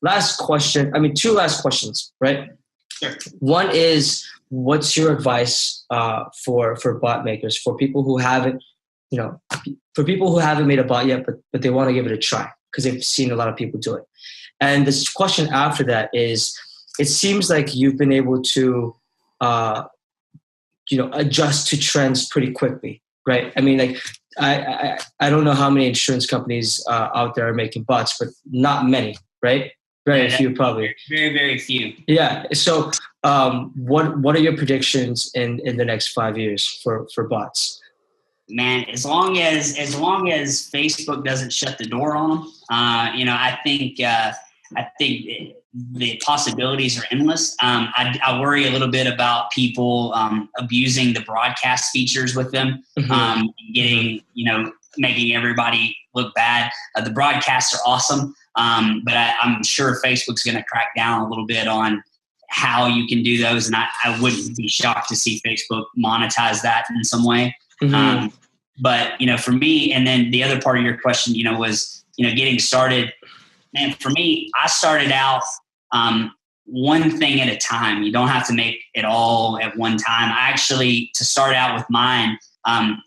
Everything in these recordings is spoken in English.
last question. I mean, two last questions, right? Sure. One is, what's your advice for bot makers, for people who haven't, made a bot yet, but they want to give it a try because they've seen a lot of people do it. And this question after that is, it seems like you've been able to, adjust to trends pretty quickly, right? I mean, like, I don't know how many insurance companies out there are making bots, but not many, right? Very few, probably. Very, very few. Yeah. So, what are your predictions in the next 5 years for bots? Man, as long as Facebook doesn't shut the door on them, I think the possibilities are endless. I worry a little bit about people abusing the broadcast features with them, getting, making everybody look bad. The broadcasts are awesome, but I'm sure Facebook's going to crack down a little bit on how you can do those, and I wouldn't be shocked to see Facebook monetize that in some way. But for me, and then the other part of your question, was getting started. Man, for me, I started out one thing at a time. You don't have to make it all at one time. I actually, to start out with mine, I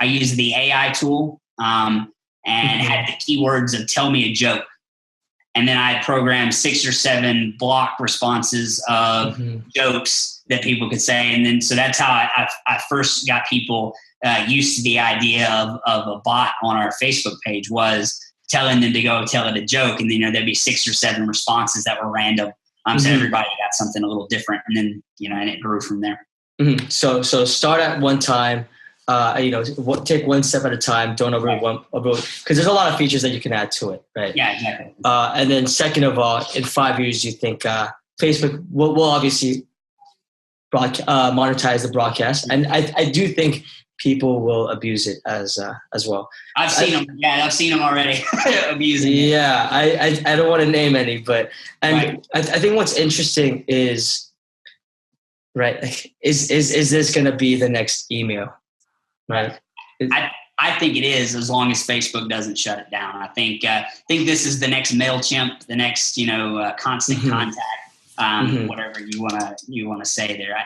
used the AI tool and had the keywords of "tell me a joke." And then I programmed 6 or 7 block responses of jokes that people could say. And then, so that's how I first got people used to the idea of a bot on our Facebook page, was telling them to go tell it a joke. And then, there'd be 6 or 7 responses that were random. So everybody got something a little different. And then, and it grew from there. So start at one time. Take one step at a time. Don't overwhelm, because there's a lot of features that you can add to it, right? Yeah, exactly. And then second of all, in 5 years, you think Facebook will obviously monetize the broadcast, and I do think people will abuse it as well. I've seen them. Yeah, I've seen them already abusing it. Yeah, I don't want to name any, but I think what's interesting is, right, is this going to be the next email? Right. I think it is, as long as Facebook doesn't shut it down. I think this is the next MailChimp, the next constant contact, whatever you want to say there.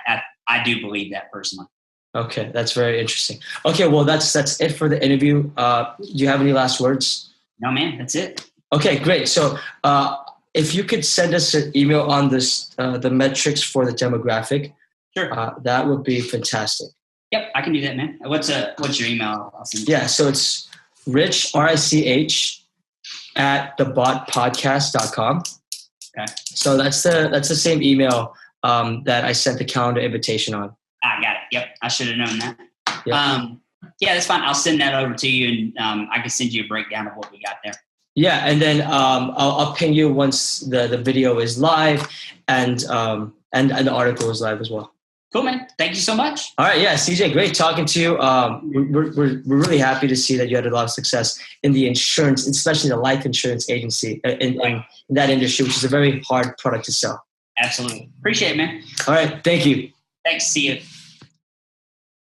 I do believe that personally. Okay, that's very interesting. Okay, well that's it for the interview. Do you have any last words? No, man, that's it. Okay, great. So if you could send us an email on this, the metrics for the demographic, sure, that would be fantastic. Yep, I can do that, man. What's your email? Yeah, so it's Rich, RICH, at thebotpodcast.com. Okay. So that's the same email that I sent the calendar invitation on. I got it. Yep, I should have known that. Yep. Yeah, that's fine. I'll send that over to you, and I can send you a breakdown of what we got there. Yeah, and then I'll ping you once the video is live, and the article is live as well. Cool, man. Thank you so much. All right. Yeah, CJ, great talking to you. We're really happy to see that you had a lot of success in the insurance, especially the life insurance agency in that industry, which is a very hard product to sell. Absolutely. Appreciate it, man. All right. Thank you. Thanks. See you.